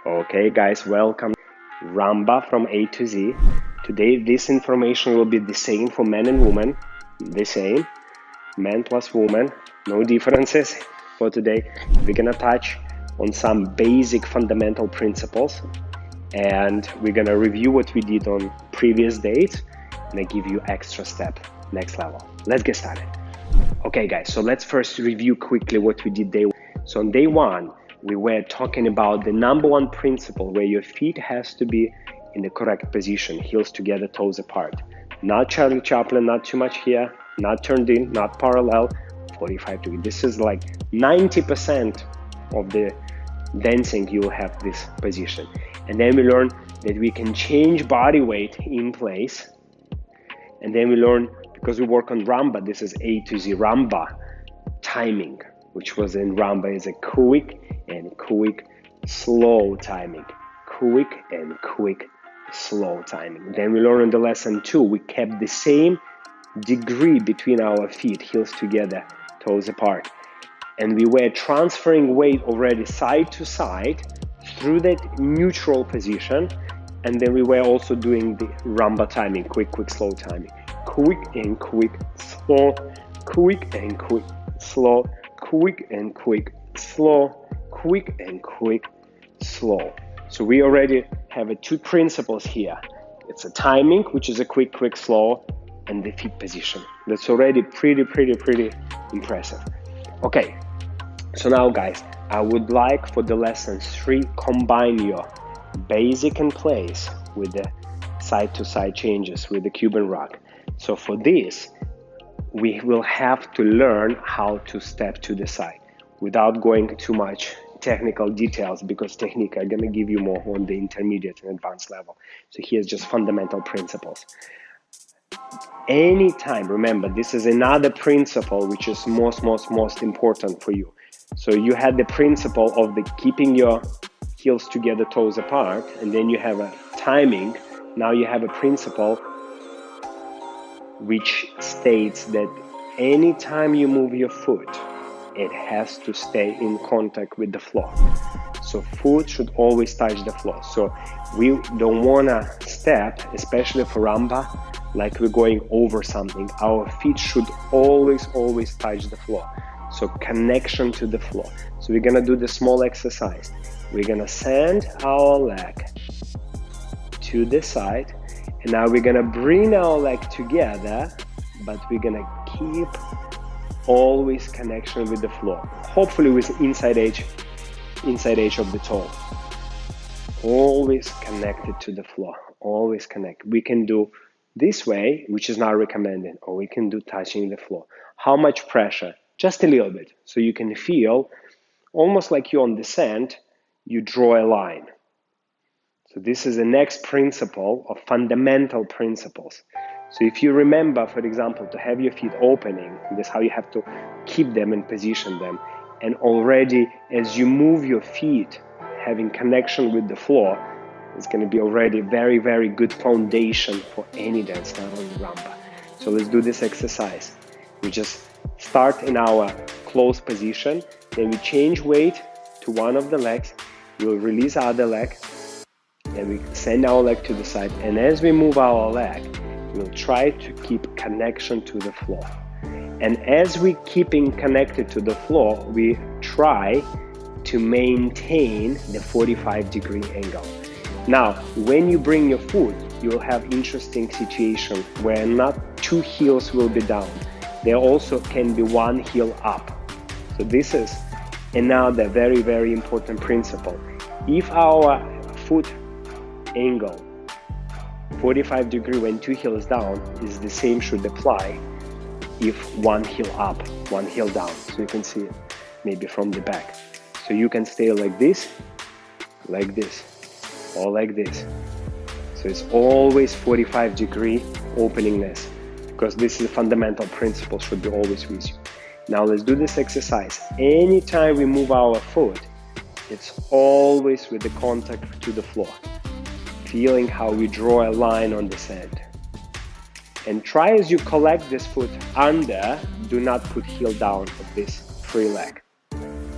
Okay guys, welcome. Rumba from A to Z. Today this information will be the same for men and women. The same. Man plus woman. No differences for today. We're gonna touch on some basic fundamental principles and we're gonna review what we did on previous days and I give you extra step, next level. Let's get started. Okay guys, so let's first review quickly what we did day one. So on day one, we were talking about the number one principle where your feet has to be in the correct position, heels together, toes apart. Not Charlie Chaplin, not too much here, not turned in, not parallel, 45 degrees. This is like 90% of the dancing you'll have this position. And then we learn that we can change body weight in place. And then we learn, because we work on Rumba, this is A to Z Rumba timing, which was in Rumba is a quick and quick, slow timing. Quick and quick, slow timing. Then we learned in the lesson 2, we kept the same degree between our feet, heels together, toes apart. And we were transferring weight already side to side through that neutral position. And then we were also doing the Rumba timing, quick, quick, slow timing. Quick and quick, slow, quick and quick, slow, quick and quick, slow, quick and quick, slow. So we already have two principles here. It's a timing, which is a quick, quick, slow, and the feet position. That's already pretty impressive. Okay, so now guys, I would like for the lesson 3, combine your basic in place with the side-to-side changes with the Cuban rock. So for this, we will have to learn how to step to the side without going too much technical details, because technique I'm gonna give you more on the intermediate and advanced level. So here's just fundamental principles. Anytime, remember, this is another principle which is most important for you. So you had the principle of the keeping your heels together, toes apart, and then you have a timing. Now you have a principle which states that anytime you move your foot, it has to stay in contact with the floor. So foot should always touch the floor. So we don't wanna step, especially for Rumba, like we're going over something. Our feet should always touch the floor. So connection to the floor. So we're gonna do the small exercise. We're gonna send our leg to the side, and now we're gonna bring our leg together, but we're gonna keep always connection with the floor. Hopefully with inside edge of the toe. Always connected to the floor. Always connect. We can do this way, which is not recommended, or we can do touching the floor. How much pressure? Just a little bit, so you can feel almost like you're on the sand. You draw a line. So this is the next principle of fundamental principles. So if you remember, for example, to have your feet opening, this is how you have to keep them and position them. And already as you move your feet, having connection with the floor, it's going to be already very good foundation for any dance, not only Rumba. So let's do this exercise. We just start in our closed position, then we change weight to one of the legs, we'll release our other leg, and we send our leg to the side. And as we move our leg, we'll try to keep connection to the floor. And as we keeping connected to the floor, we try to maintain the 45-degree angle. Now, when you bring your foot, you'll have interesting situation where not two heels will be down. There also can be one heel up. So this is another very important principle. If our foot angle 45 degree when two heels down is the same should apply if one heel up, one heel down. So you can see it maybe from the back. So you can stay like this, or like this. So it's always 45 degree openingness, because this is a fundamental principle, should be always with you. Now let's do this exercise. Anytime we move our foot, it's always with the contact to the floor. Feeling how we draw a line on the sand. And try as you collect this foot under, do not put heel down of this free leg.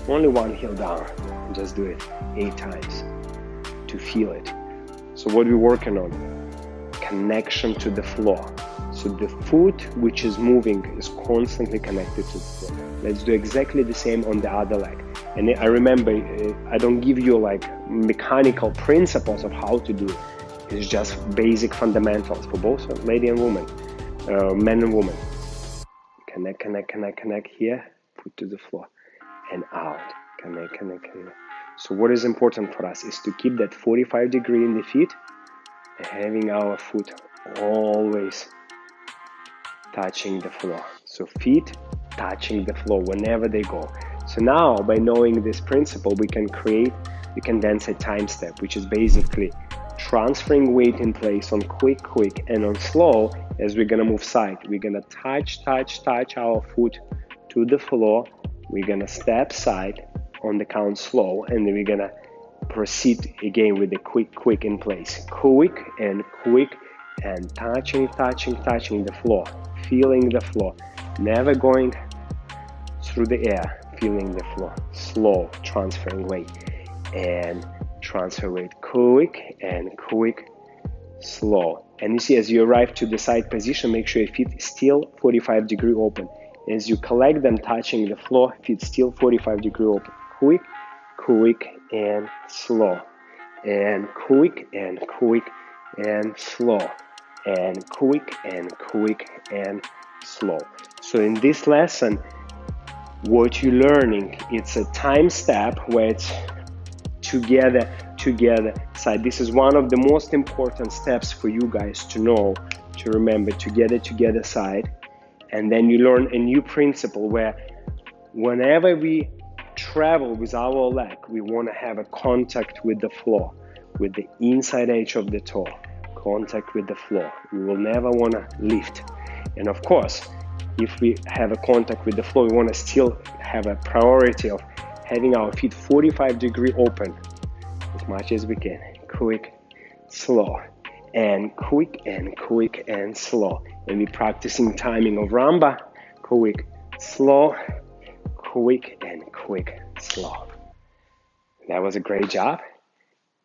Only one heel down. Just do it 8 times. to feel it. So what we're working on, connection to the floor. So the foot which is moving is constantly connected to the floor. Let's do exactly the same on the other leg. And I remember, I don't give you like mechanical principles of how to do it. It's just basic fundamentals for both lady and woman, men and women. Connect, connect, connect, connect here, foot to the floor, and out. Connect, connect, connect. So what is important for us is to keep that 45 degree in the feet, and having our foot always touching the floor. So feet touching the floor whenever they go. So now by knowing this principle, we can dance a time step, which is basically transferring weight in place on quick, quick, and on slow as we're gonna move side. We're gonna touch our foot to the floor. We're gonna step side on the count slow, and then we're gonna proceed again with the quick, quick in place. Quick, and touching the floor, feeling the floor, never going through the air, feeling the floor, slow, transferring weight, and transfer weight, quick, slow. And you see, as you arrive to the side position, make sure your feet is still 45 degree open. As you collect them, touching the floor, feet still 45 degree open. Quick, and slow, and quick, and slow, and quick, and slow. So in this lesson, what you're learning, it's a time step where it's together side. This is one of the most important steps for you guys to know, to remember, together side. And then you learn a new principle where whenever we travel with our leg, we want to have a contact with the floor, with the inside edge of the toe, contact with the floor. We will never want to lift. And of course, if we have a contact with the floor, we want to still have a priority of having our feet 45 degree open as much as we can. Quick, slow, and quick, and slow. And we're practicing timing of Rumba. Quick, slow, quick, and slow. That was a great job.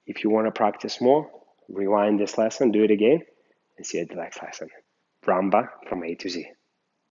If you want to practice more, rewind this lesson, do it again, and see you at the next lesson. Rumba from A to Z.